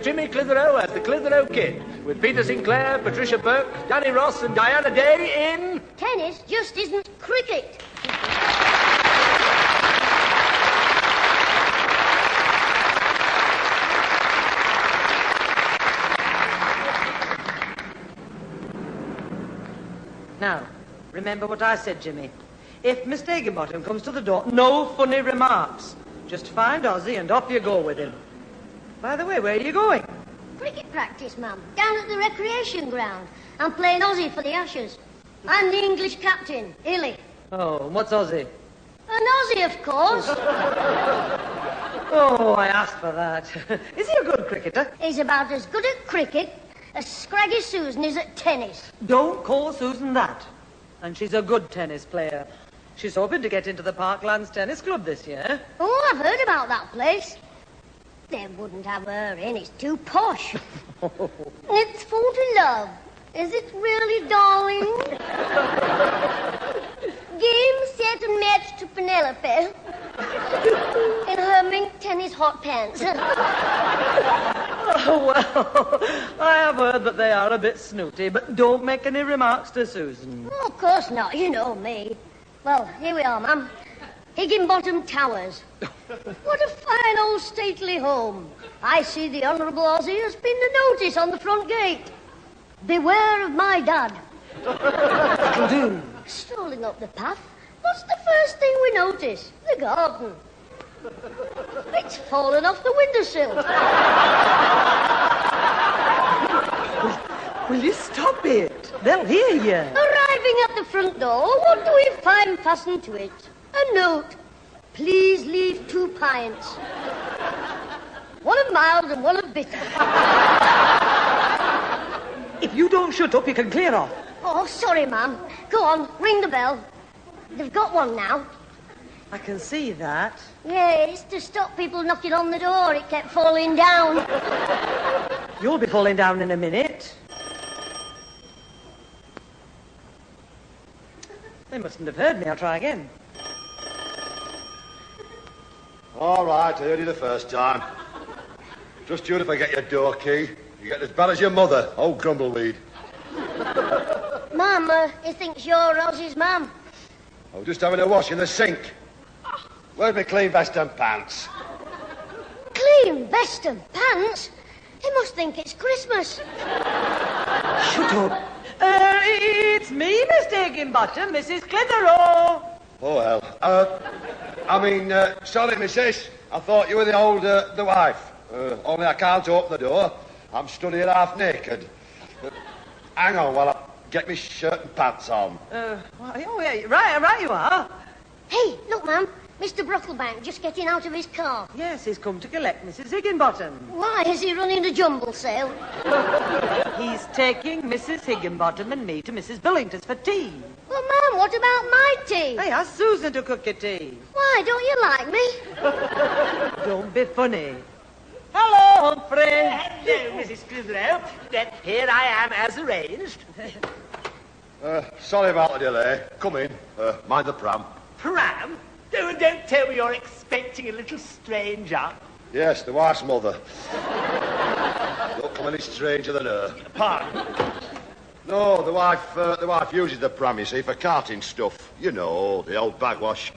Jimmy Clitheroe as the Clitheroe Kid, with Peter Sinclair, Patricia Burke, Danny Ross and Diana Day in... Tennis just isn't cricket. Now, remember what I said, Jimmy. If Mr. Higginbottom comes to the door, no funny remarks. Just find Ozzy and off you go with him. By the way, where are you going? Cricket practice, ma'am. Down at the recreation ground. I'm playing Ozzy for the Ashes. I'm the English captain, Illy. Oh, and what's Ozzy? An Aussie, of course. Oh, I asked for that. Is he a good cricketer? He's about as good at cricket as Scraggy Susan is at tennis. Don't call Susan that. And she's a good tennis player. She's hoping to get into the Parklands Tennis Club this year. Oh, I've heard about that place. They wouldn't have her in. It's too posh. It's 40 love. Is it really, darling? Game, set, and match to Penelope. In her mink tennis hot pants. Oh, well, I have heard that they are a bit snooty, but don't make any remarks to Susan. Oh, of course not. You know me. Well, here we are, ma'am. Higginbottom Towers. What a fine old stately home. I see the Honourable Ozzy has pinned a notice on the front gate. Beware of my dad. Strolling up the path, what's the first thing we notice? The garden. It's fallen off the windowsill. Will you stop it? They'll hear you. Arriving at the front door, what do we find fastened to it? A note. Please leave 2 pints. One of mild and one of bitter. If you don't shut up, you can clear off. Oh, sorry, ma'am. Go on, ring the bell. They've got one now. I can see that. Yeah, it's to stop people knocking on the door. It kept falling down. You'll be falling down in a minute. They mustn't have heard me. I'll try again. All right, I heard you the first time. Just you if I get your door key. You get as bad as your mother, old Grumbleweed. Ma'am, he thinks you're Ozzy's ma'am. I was just having a wash in the sink. Where's my clean vest and pants? Clean vest and pants? He must think it's Christmas. Shut up. It's me, Mr. Higginbottom, Mrs. Clitheroe. Oh, hell. Sorry, missus. I thought you were the wife. Only I can't open the door. I'm stood here half naked. Hang on while I get my shirt and pants on. Oh, yeah, right you are. Hey, look, ma'am. Mr. Brocklebank just getting out of his car. Yes, he's come to collect Mrs. Higginbottom. Why, is he running a jumble sale? He's taking Mrs. Higginbottom and me to Mrs. Billington's for tea. Well, ma'am, what about my tea? Hey, ask Susan to cook your tea. Why, don't you like me? Don't be funny. Hello, Humphrey. Hello, Mrs. Clitheroe. Here I am as arranged. Sorry about the delay. Come in. Mind the pram. Pram? Don't tell me you're expecting a little stranger. Yes, the wife's mother. Don't come any stranger than her. Pardon? No, the wife uses the pram, you see, for carting stuff. You know, the old bagwash.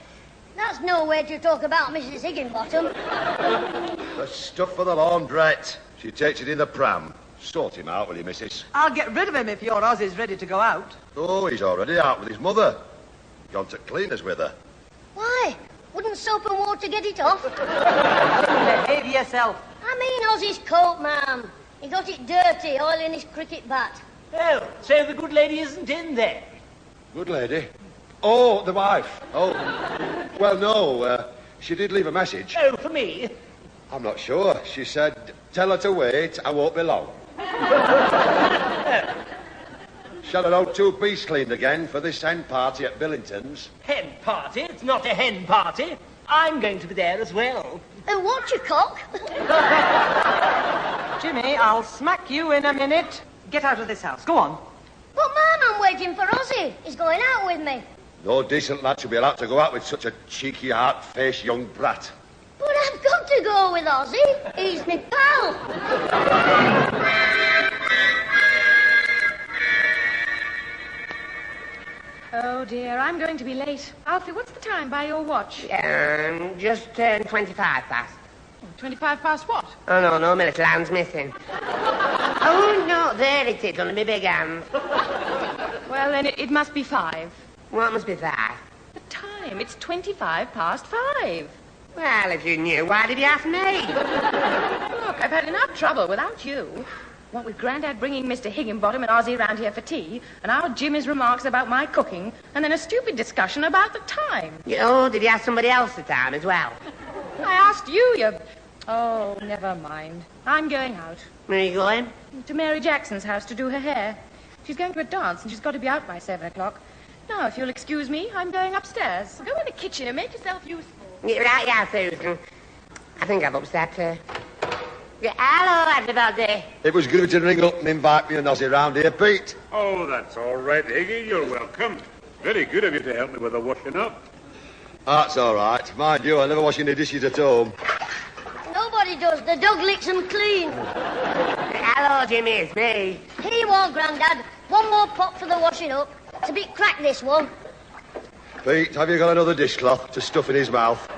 That's no way to talk about Mrs. Higginbottom. The stuff for the laundrette. She takes it in the pram. Sort him out, will you, missus? I'll get rid of him if your Ozzy's ready to go out. Oh, he's already out with his mother. Gone to cleaners with her. Why? Wouldn't soap and water get it off? Behave yourself. I mean Ozzy's coat, ma'am. He got it dirty, oiling his cricket bat. Oh, so the good lady isn't in there? Good lady? Oh, the wife. Oh, well, no. She did leave a message. Oh, for me? I'm not sure. She said, tell her to wait. I won't be long. Shall an old two-piece cleaned again for this hen party at Billington's? Hen party? It's not a hen party. I'm going to be there as well. And watch your cock. Jimmy, I'll smack you in a minute. Get out of this house. Go on. But, ma'am, I'm waiting for Ozzy. He's going out with me. No decent lad should be allowed to go out with such a cheeky, heart-faced young brat. But I've got to go with Ozzy. He's my pal. Oh, dear, I'm going to be late. Alfie, what's the time by your watch? Just turned 25 past. 25 past what? Oh, no, my little hand's missing. Oh, no, there it is, under my big hand. Well, then it must be 5. What must be that? The time, it's 25 past 5. Well, if you knew, why did you ask me? Look, I've had enough trouble without you. What with Grandad bringing Mr. Higginbottom and Ozzy round here for tea, and our Jimmy's remarks about my cooking, and then a stupid discussion about the time. Did you ask somebody else the time as well? I asked you. Oh, never mind. I'm going out. Where are you going? To Mary Jackson's house to do her hair. She's going to a dance, and she's got to be out by 7 o'clock. Now, if you'll excuse me, I'm going upstairs. Go in the kitchen and make yourself useful. Yeah, Susan. I think I've upset her. Hello, everybody. It was good to ring up and invite me and Ozzy round here, Pete. Oh, that's all right, Higgy. You're welcome. Very good of you to help me with the washing up. That's all right. Mind you, I never wash any dishes at home. Nobody does. The dog licks them clean. Hello, Jimmy, it's me. Here you are, Grandad. One more pot for the washing up. It's a bit cracked, this one. Pete, have you got another dishcloth to stuff in his mouth?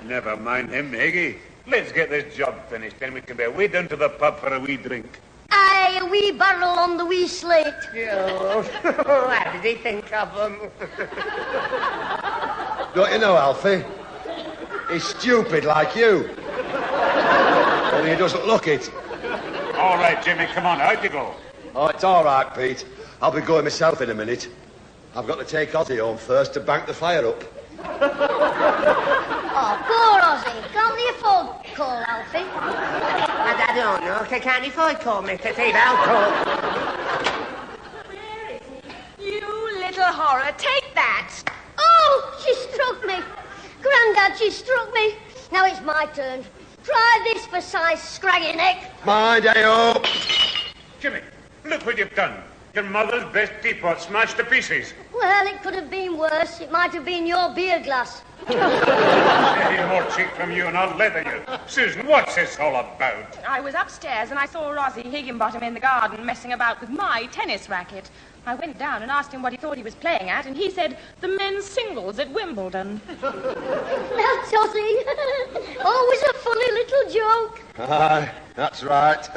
Never mind him, Higgy. Let's get this job finished, then we can be away down to the pub for a wee drink. Aye, a wee barrel on the wee slate. How did he think of them? Don't you know, Alfie? He's stupid like you. Only he doesn't look it. All right, Jimmy, come on, out you go. Oh, it's all right, Pete. I'll be going myself in a minute. I've got to take Ozzy home first to bank the fire up. Oh, poor Ozzy. Can't they afford call Alfie? I don't know. Can't you afford call Mr. Steve? I'll call. Where is he? You little horror, take that. Oh, she struck me. Grandad, she struck me. Now it's my turn. Try this for size, scraggy neck. Mind, A.O. Jimmy, look what you've done. Your mother's best teapot smashed to pieces. Well, it could have been worse. It might have been your beer glass. Any more cheek from you and I'll leather you. Susan, what's this all about? I was upstairs and I saw Ozzy Higginbottom in the garden messing about with my tennis racket. I went down and asked him what he thought he was playing at, and he said the men's singles at Wimbledon. That's Ozzy. Always a funny little joke. Aye, that's right.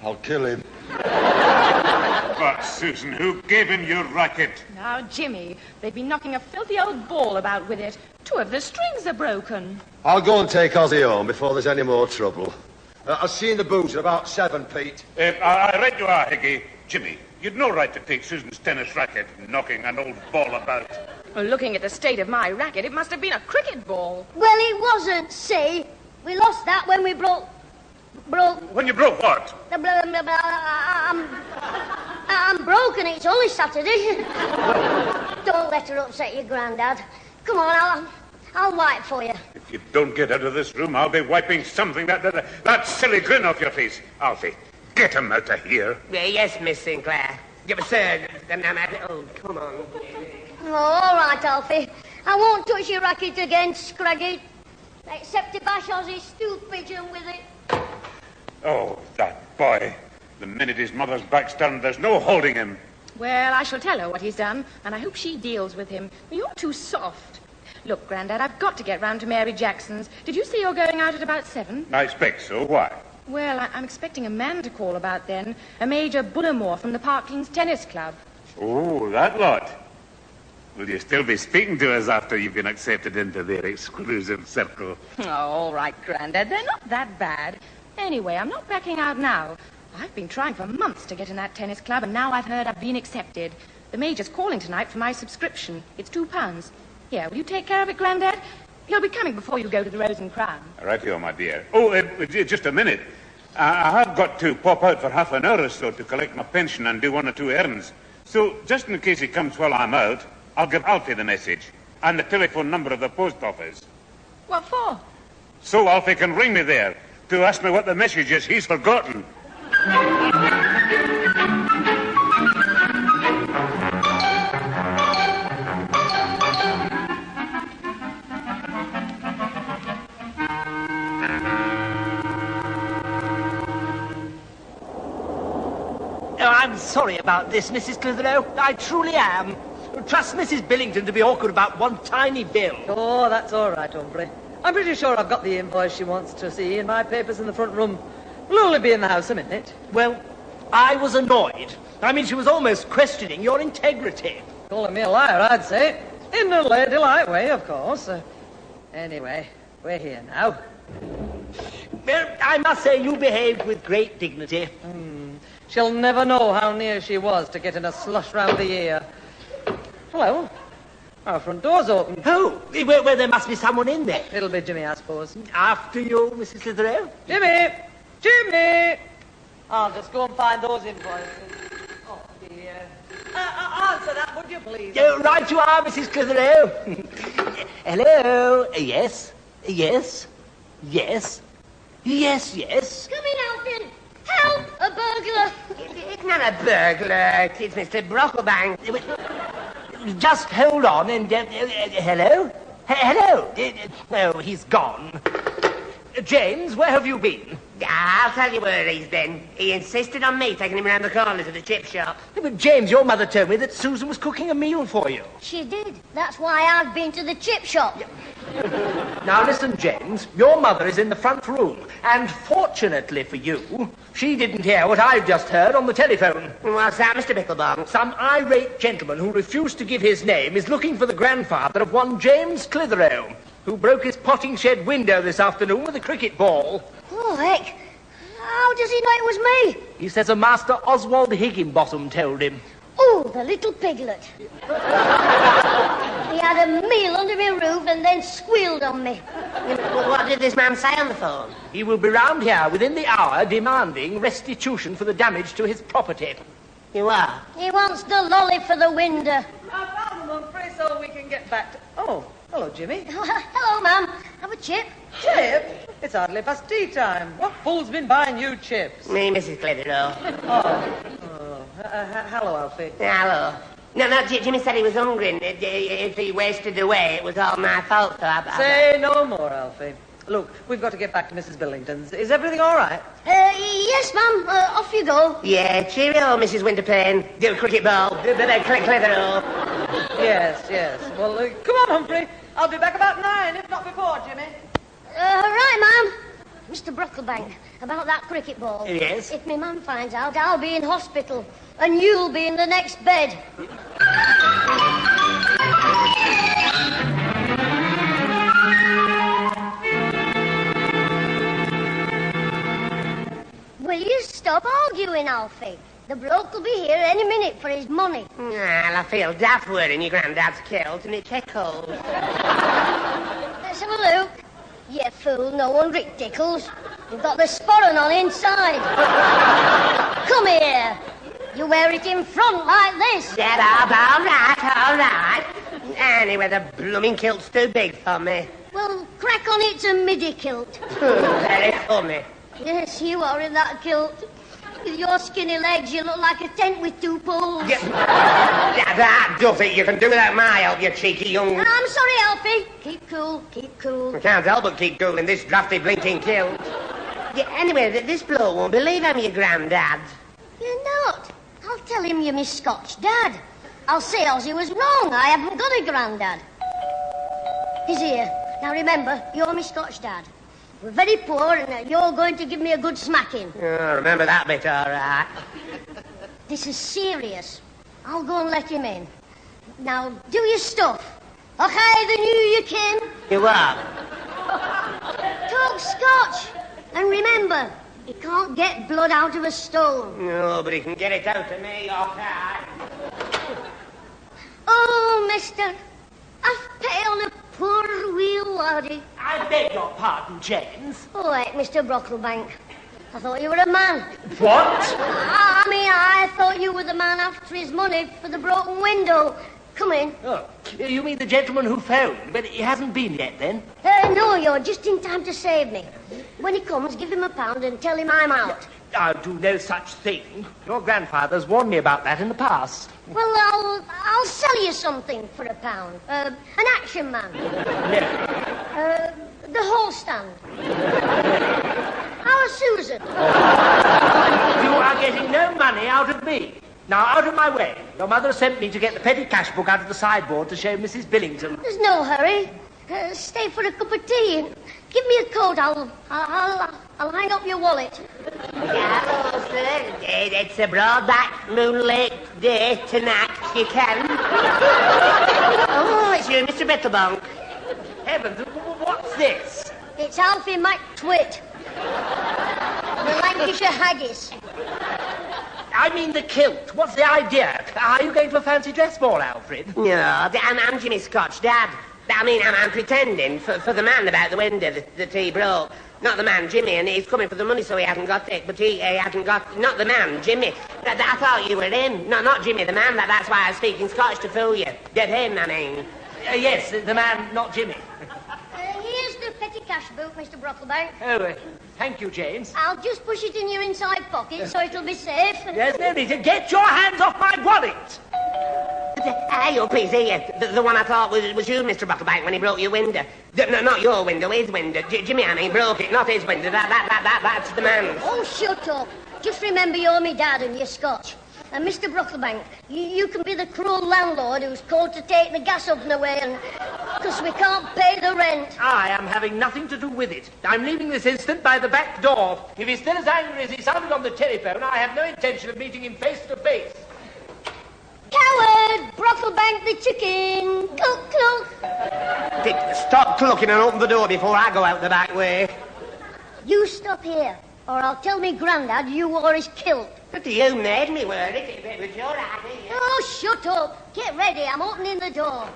I'll kill him. But, Susan, who gave him your racket? Now, Jimmy, they've been knocking a filthy old ball about with it. 2 of the strings are broken. I'll go and take Ozzy home before there's any more trouble. I'll see you in the booth at about 7, Pete. I read you are, Higgy. Jimmy, you'd no right to take Susan's tennis racket, knocking an old ball about. Well, looking at the state of my racket, it must have been a cricket ball. Well, it wasn't, see? We lost that when we broke... When you broke what? I'm broken. It's only Saturday. Don't let her upset you, Grandad. Come on, I'll wipe for you. If you don't get out of this room, I'll be wiping something that silly grin off your face. Alfie, get him out of here. Yes, Miss Sinclair. Give us oh, come on. Oh, all right, Alfie. I won't touch your racket again, Scraggy. Except to bash Ozzy's stoop pigeon with it. Oh, that boy. The minute his mother's back's turned, there's no holding him. Well, I shall tell her what he's done, and I hope she deals with him. You're too soft. Look, Grandad, I've got to get round to Mary Jackson's. Did you say you're going out at about 7? I expect so. Why? Well, I'm expecting a man to call about then. A Major Bullimore from the Parklands Tennis Club. Oh, that lot. Will you still be speaking to us after you've been accepted into their exclusive circle? Oh, all right, Grandad. They're not that bad. Anyway, I'm not backing out now. I've been trying for months to get in that tennis club, and now I've heard I've been accepted. The Major's calling tonight for my subscription. It's £2. Here, will you take care of it, Grandad? He'll be coming before you go to the Rose and Crown. Right here, my dear. Oh, just a minute. I have got to pop out for half an hour or so to collect my pension and do 1 or 2 errands. So, just in case he comes while I'm out, I'll give Alfie the message and the telephone number of the post office. What for? So Alfie can ring me there to ask me what the message is he's forgotten. I'm sorry about this, Mrs. Clitheroe. I truly am. Trust Mrs. Billington to be awkward about one tiny bill. Oh, that's all right, Humphrey. I'm pretty sure I've got the invoice she wants to see in my papers in the front room. We'll only be in the house a minute. Well, I was annoyed. I mean, she was almost questioning your integrity. Calling me a liar, I'd say. In a ladylike way, of course. Anyway, we're here now. Well, I must say you behaved with great dignity. She'll never know how near she was to getting a slush round the ear. Hello. Our front door's open. Oh, well, there must be someone in there. It'll be Jimmy, I suppose. After you, Mrs. Clitheroe. Jimmy! Jimmy! I'll just go and find those invoices. Oh, dear. Answer that, would you, please? Right you are, Mrs. Clitheroe. Hello. Yes. Yes. Yes. Yes, yes. Come in, Alfie. Help! A burglar. It's not a burglar. It's Mr. Brocklebank. Just hold on and... hello? Hello? Oh, he's gone. James, where have you been? I'll tell you where he's been. He insisted on me taking him round the corner to the chip shop. But James, your mother told me that Susan was cooking a meal for you. She did. That's why I've been to the chip shop. Now listen, James, your mother is in the front room, and fortunately for you, she didn't hear what I've just heard on the telephone. What's that, Mr. Bicklebong? Some irate gentleman who refused to give his name is looking for the grandfather of one James Clitheroe, who broke his potting shed window this afternoon with a cricket ball. Oh, heck. How does he know it was me? He says a Master Oswald Higginbotham told him. Oh, the little piglet. He had a meal under my roof and then squealed on me. What did this man say on the phone? He will be round here within the hour demanding restitution for the damage to his property. You are? He wants the lolly for the window. I found them, Humphrey, so we can get back to... Oh, hello, Jimmy. Hello, ma'am. Have a chip? Chip? It's hardly past tea time. What fool's been buying you chips? Me, Mrs. Clitheroe. Hello, Alfie. Hello. No, Jimmy said he was hungry, and if he wasted away, it was all my fault, so Say no more, Alfie. Look, we've got to get back to Mrs. Billington's. Is everything all right? Yes, ma'am. Off you go. Yeah, cheerio, Mrs. Winterplain. Cricket ball. Clitheroe. Yes. Well, come on, Humphrey. I'll be back about 9, if not before, Jimmy. Right, ma'am. Mr. Brocklebank, about that cricket ball. Yes? If my mum finds out, I'll be in hospital, and you'll be in the next bed. Will you stop arguing, Alfie? The bloke will be here any minute for his money. Well, I feel daft worrying your granddad's killed, and it tickles. Let's have a look. You fool, no one ridicules. You've got the sporran on inside. Come here. You wear it in front like this. Yeah, all right. Anyway, the blooming kilt's too big for me. Well, crack on it's a midi kilt. Very funny. Yes, you are in that kilt. With your skinny legs, you look like a tent with 2 poles. Yeah, that does it. You can do without my help, you cheeky young... I'm sorry, Alfie. Keep cool. I can't help but keep cool in this drafty blinking kilt. Yeah, anyway, this bloke won't believe I'm your granddad. You're not. I'll tell him you're my Scotch dad. I'll say Ozzy was wrong. I haven't got a granddad. He's here. Now remember, you're my Scotch dad. We're very poor, and you're going to give me a good smacking. Oh, remember that bit, all right. This is serious. I'll go and let him in. Now, do your stuff. Okay, the new you kin. You are? Talk Scotch. And remember, you can't get blood out of a stone. No, but he can get it out of me, okay. Oh, mister, I've pay on a poor wee laddie. I beg your pardon, James. Oh, wait, Mr. Brocklebank. I thought you were a man. What? I thought you were the man after his money for the broken window. Come in. Oh, you mean the gentleman who phoned, but he hasn't been yet, then? No, you're just in time to save me. When he comes, give him £1 and tell him I'm out. I'll do no such thing. Your grandfather's warned me about that in the past. Well, I'll sell you something for £1. An action man. No. The hall stand. Our Susan. You are getting no money out of me. Now, out of my way. Your mother sent me to get the petty cash book out of the sideboard to show Mrs. Billington. There's no hurry. Stay for a cup of tea and give me a coat. I'll hang up your wallet. Hello, sir. It's a broad-back moonlit day tonight, you can. Oh, it's you, Mr. Brittlebonk. Heavens, what's this? It's Alfie McTwit. The Lancashire haggis. I mean the kilt. What's the idea? Are you going to a fancy dress ball, Alfred? No, I'm Jimmy Scotch, Dad. I'm pretending for the man about the window that he broke. Not the man, Jimmy, and he's coming for the money, so he hasn't got it. But he hasn't got... Not the man, Jimmy. I thought you were him. Not Jimmy, the man. That's why I was speaking Scotch to fool you. Get him, I mean. Yes, the man, not Jimmy. Here's the petty cash book, Mr. Brocklebank. Oh, thank you, James. I'll just push it in your inside pocket so it'll be safe. There's no need to get your hands off my wallet. Hey, oh, please, here. The one I thought was you, Mr. Brocklebank, when he broke your window. No, not your window, his window. Jimmy, I mean, broke it, not his window. That's the man's. Oh, shut up. Just remember you're me dad and you're Scotch. And Mr. Brocklebank, you can be the cruel landlord who's called to take the gas oven away and... because we can't pay the rent. I am having nothing to do with it. I'm leaving this instant by the back door. If he's still as angry as he sounded on the telephone, I have no intention of meeting him face to face. Coward! Brocklebank the chicken! Cluck, cluck! Stop clucking and open the door before I go out the back way. You stop here, or I'll tell me Grandad you wore his kilt. But you made me wear it. It was your idea. Oh, shut up. Get ready. I'm opening the door.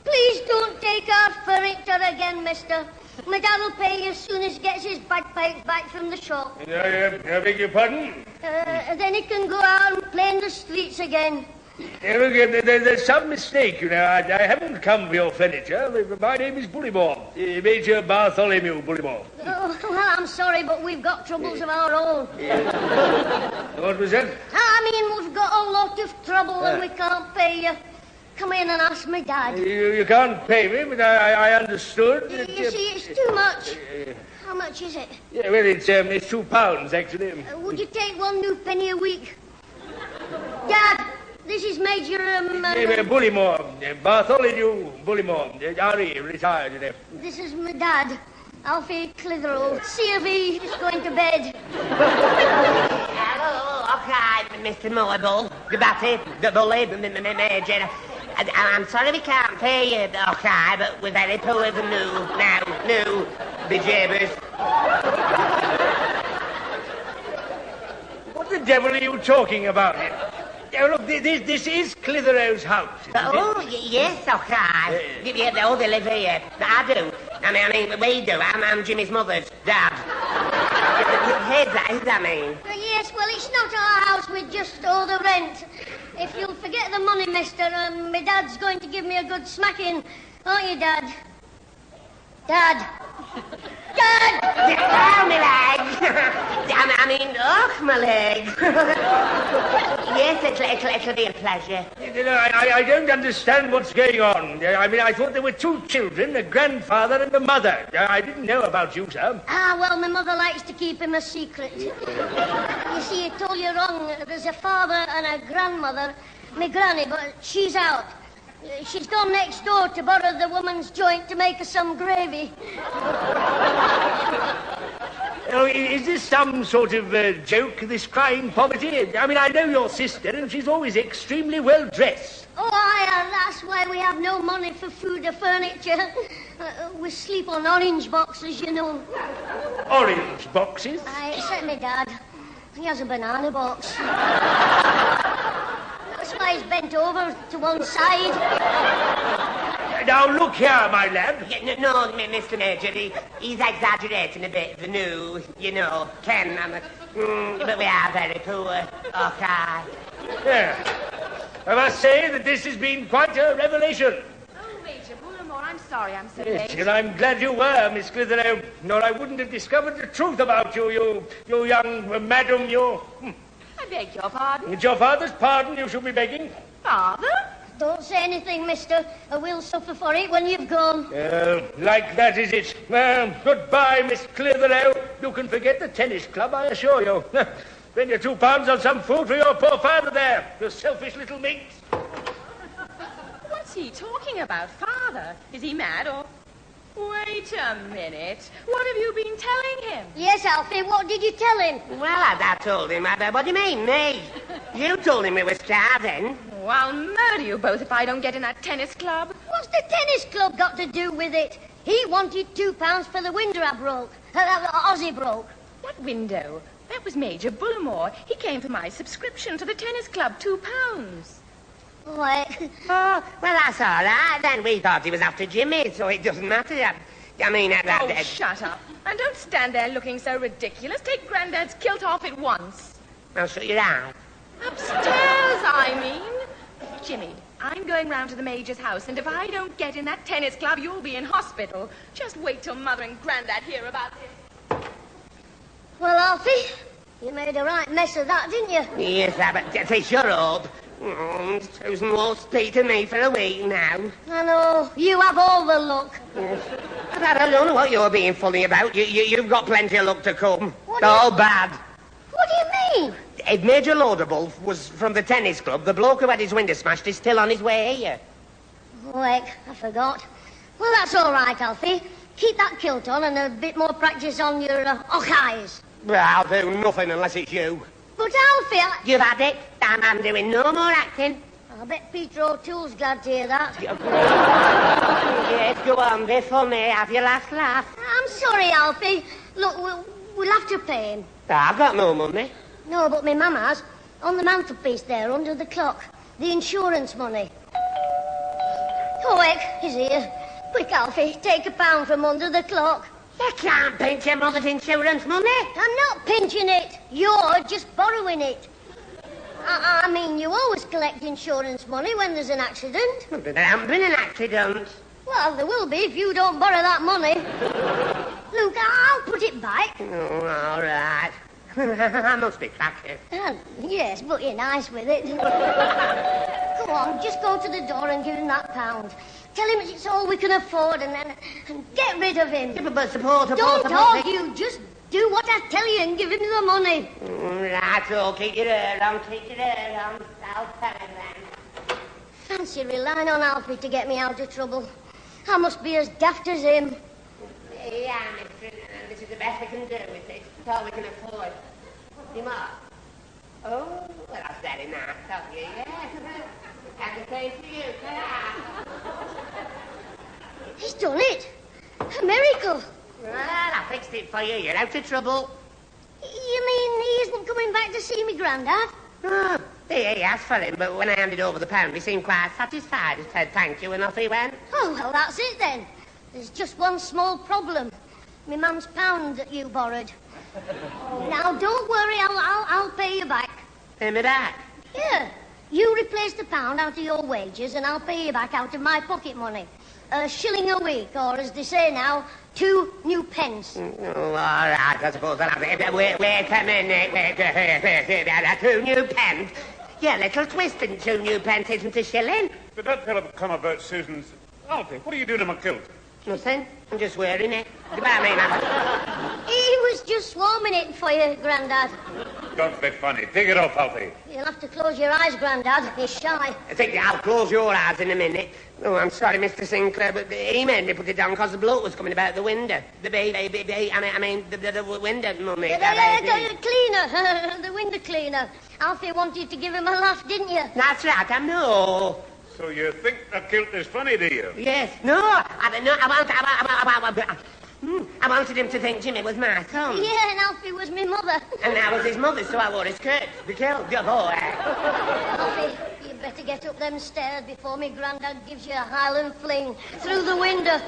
Please don't take our furniture again, mister. My dad will pay you as soon as he gets his bagpipes back from the shop. I beg your pardon? Then he can go out and play in the streets again. Look, there's some mistake, you know. I haven't come for your furniture. My name is Bullymore. Major Bartholomew Bullymore. Oh, well, I'm sorry, but we've got troubles of our own. What was that? I mean, we've got a lot of trouble and we can't pay you. Come in and ask my dad. You can't pay me, but I understood. You see, it's too much. How much is it? Yeah, well, it's £2, actually. Would you take 1 new penny a week? Dad, this is Major, Bullymore. Bartholomew Bullymore. R.E., retired, you know. This is my dad, Alfie Clitheroe. See if he's going to bed. Hello, okay, Mr. Moable. Batty, the bully, Major. I'm sorry we can't pay you, okay, but we're very poor as new bejabbers. What the devil are you talking about? Oh, look, this is Clitheroe's house. Yes, okay. Yeah, they live here. I do. I mean, we do. I'm Jimmy's mother's dad. His, I mean. Yes, well, it's not our house. We just owe the rent. If you'll forget the money, mister, my dad's going to give me a good smacking. Aren't you, Dad? Dad! Dad! Oh, my leg! My leg. Yes, it'll be a pleasure. You know, I don't understand what's going on. I mean, I thought there were 2 children, a grandfather and a mother. I didn't know about you, sir. Well, my mother likes to keep him a secret. You see, I told you wrong. There's a father and a grandmother, my granny, but she's out. She's gone next door to borrow the woman's joint to make her some gravy. Oh, is this some sort of joke, this crying poverty? I mean, I know your sister, and she's always extremely well dressed. Oh, aye, that's why we have no money for food or furniture. We sleep on orange boxes, you know. Orange boxes? Aye, except my dad. He has a banana box. That's why he's bent over to one side. Now, look here, my lad. No, Mr. Major, he's exaggerating a bit, the new, you know, Ken. But we are very poor. Okay. Yeah. I must say that this has been quite a revelation. Oh, Major Bullimore, I'm sorry I'm so Yes, late. and I'm glad you were, Miss Clitheroe. Or I wouldn't have discovered the truth about you, you young madam, you... I beg your pardon. It's your father's pardon you should be begging. Father? Don't say anything, mister. We'll suffer for it when you've gone. Like that, is it? Well, goodbye, Miss Clitheroe. You can forget the tennis club, I assure you. Spend your £2 on some food for your poor father there, you selfish little minx. What's he talking about, Father? Is he mad or... Wait a minute. What have you been telling him? Yes, Alfie, what did you tell him? Well, I told him. What do you mean, me? You told him we were starving. Oh, I'll murder you both if I don't get in that tennis club. What's the tennis club got to do with it? He wanted £2 for the window I broke. Ozzy broke. What window? That was Major Bullimore. He came for my subscription to the tennis club, £2. What? Oh, well, that's all right. Then we thought he was after Jimmy, so it doesn't matter. Oh, shut up. And don't stand there looking so ridiculous. Take Grandad's kilt off at once. I'll shut your eye. Upstairs, I mean. Jimmy, I'm going round to the Major's house, and if I don't get in that tennis club, you'll be in hospital. Just wait till Mother and Grandad hear about this. Well, Alfie, you made a right mess of that, didn't you? Yes, but shut up. Susan won't speak to me for a week now. I know. You have all the luck. I don't know what you're being funny about. You've got plenty of luck to come. What All bad. What do you mean? If Major Laudable was from the tennis club, the bloke who had his window smashed is still on his way here. Oh, heck, I forgot. Well, that's all right, Alfie. Keep that kilt on and a bit more practice on your eyes. Well, I'll do nothing unless it's you. But, Alfie, You've had it. I'm doing no more acting. I bet Peter O'Toole's glad to hear that. Yes, go on, be funny. Have your last laugh. I'm sorry, Alfie. Look, we'll have to pay him. I've got no money. No, but my mum has. On the mantelpiece there, under the clock. The insurance money. Oh, heck, he's here. Quick, Alfie, take £1 from under the clock. You can't pinch your mother's insurance money. I'm not pinching it. You're just borrowing it. I mean, you always collect insurance money when there's an accident. But there hasn't been an accident. Well, there will be if you don't borrow that money. Look, I'll put it back. Oh, all right. I must be cracking. Yes, but you're nice with it. Come on, just go to the door and give him that £1. Tell him it's all we can afford and get rid of him. Yeah, but support. Don't argue, just do what I tell you and give him the money. Right, so keep your ear on. I'll tell him then. Fancy relying on Alfie to get me out of trouble. I must be as daft as him. Yeah, mister, this is the best we can do with it. It's all we can afford. You might. Oh, well, that's very nice of you, yes. And the same to you, He's done it. A miracle. Well, I fixed it for you. You're out of trouble. You mean he isn't coming back to see me, Grandad? Oh, he asked for him, but when I handed over the £1, he seemed quite satisfied. He said thank you, and off he went. Oh, well, that's it then. There's just one small problem. My mum's £1 that you borrowed. Now, don't worry, I'll pay you back. Pay me back? Yeah. You replace the £1 out of your wages, and I'll pay you back out of my pocket money. A shilling a week, or as they say now, 2 new pence. Oh, all right, I suppose I'll have to... Wait a minute. Wait. 2 new pence? Yeah, little twist and 2 new pence isn't a shilling. Did that tell have come about Susan's... Alfie, what are you doing to my kilt? Nothing. I'm just wearing it. He was just warming it for you, Grandad. Don't be funny. Take it off, Alfie. You'll have to close your eyes, Grandad. He's shy. I think I'll close your eyes in a minute. Oh, I'm sorry, Mr. Sinclair, but he made me put it down because the bloke was coming about the window. The window mummy. The cleaner. The window cleaner. Alfie wanted to give him a laugh, didn't you? That's right, I know. So you think the kilt is funny, do you? Yes. No, I wanted him to think Jimmy was my son. Yeah, and Alfie was my mother. And I was his mother, so I wore his skirt. The kilt, good boy. Alfie, you better get up them stairs before me Grandad gives you a Highland fling through the window.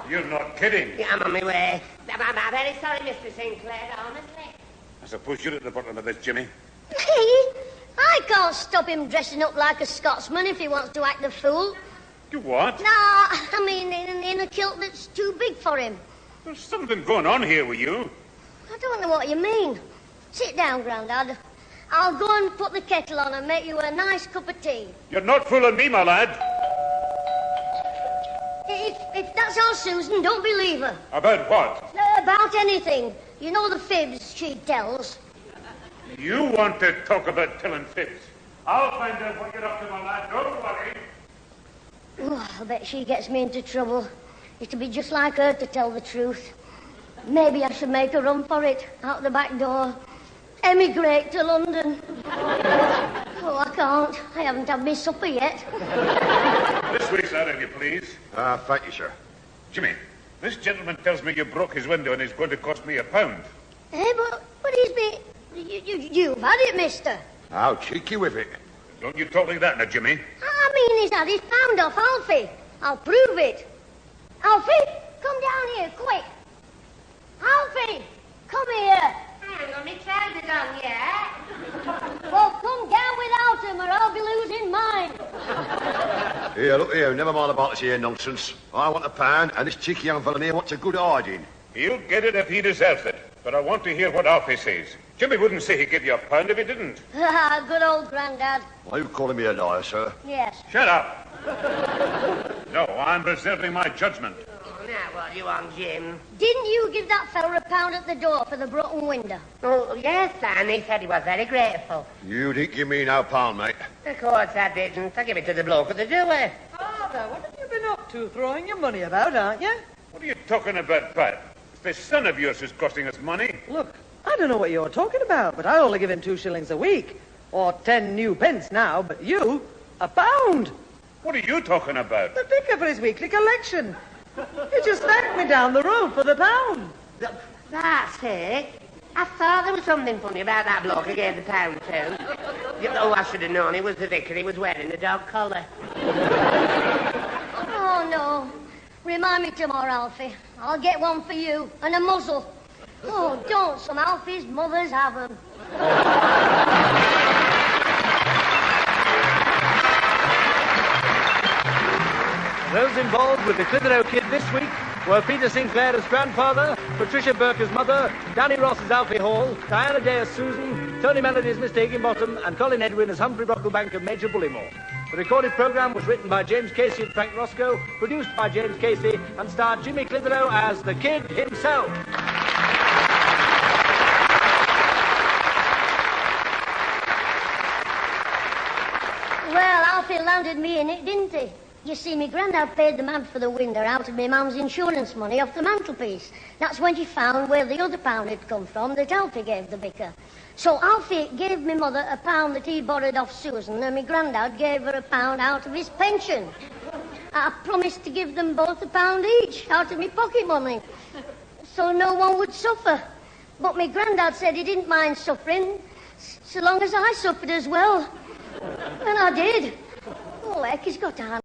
You're not kidding. Yeah, I'm on my way. I'm very sorry, Mr. Sinclair, honestly. I suppose you're at the bottom of this, Jimmy. Me? I can't stop him dressing up like a Scotsman if he wants to act the fool. You what? No, I mean in a kilt that's too big for him. There's something going on here with you. I don't know what you mean. Sit down, Grandad. I'll go and put the kettle on and make you a nice cup of tea. You're not fooling me, my lad. If that's our Susan, don't believe her. About what? About anything. You know the fibs she tells. You want to talk about telling fibs? I'll find out what you're up to, my lad. Don't worry. Oh, I bet she gets me into trouble. It'll be just like her to tell the truth. Maybe I should make a run for it, out the back door. Emigrate to London. Oh, I can't. I haven't had my supper yet. This way, sir, if you please. Thank you, sir. Jimmy, this gentleman tells me you broke his window and it's going to cost me £1. Eh, but he's been... You've had it, mister. How cheeky with it. Don't you talk like that now, Jimmy. I mean, he's had his pound off Alfie. I'll prove it. Alfie, come down here, quick. Alfie, come here. I haven't got my trousers on yet. Well, come down without him or I'll be losing mine. Here, look here, never mind about this here nonsense. I want £1, and this cheeky young fellow here wants a good hiding. He'll get it if he deserves it. But I want to hear what Alfie says. Jimmy wouldn't say he'd give you £1 if he didn't. Good old Grandad. Are you calling me a liar, sir? Yes. Shut up. No, I'm reserving my judgment. Oh, now what do you want, Jim? Didn't you give that fella £1 at the door for the broken window? Oh, yes, and he said he was very grateful. You didn't give me no £1, mate. Of course I didn't. I give it to the bloke at the door. Father, what have you been up to? Throwing your money about, aren't you? What are you talking about, Pat? This son of yours is costing us money. Look, I don't know what you're talking about, but I only give him 2 shillings a week. Or 10 new pence now, but you, £1. What are you talking about? The vicar for his weekly collection. He just thanked me down the road for the £1. That's it. I thought there was something funny about that bloke I gave the £1 to. Oh, I should have known. He was the vicar. He was wearing a dog collar. Oh, no. Remind me tomorrow, Alfie. I'll get one for you, and a muzzle. Oh, don't some Alfie's mothers have them. Those involved with the Clitheroe Kid this week were Peter Sinclair as grandfather, Patricia Burke as mother, Danny Ross as Alfie Hall, Diana Day as Susan, Tony Melody as Mr. Higginbottom, and Colin Edwin as Humphrey Brocklebank and Major Bullymore. The recorded programme was written by James Casey and Frank Roscoe, produced by James Casey, and starred Jimmy Clitheroe as the Kid himself. Well, Alfie landed me in it, didn't he? You see, me grandad paid the man for the window out of me mum's insurance money off the mantelpiece. That's when she found where the other £1 had come from that Alfie gave the vicar. So Alfie gave me mother £1 that he borrowed off Susan, and me grandad gave her £1 out of his pension. I promised to give them both £1 each out of me pocket money, so no one would suffer. But me grandad said he didn't mind suffering, so long as I suffered as well. And I did. Oh, heck, he's got to hand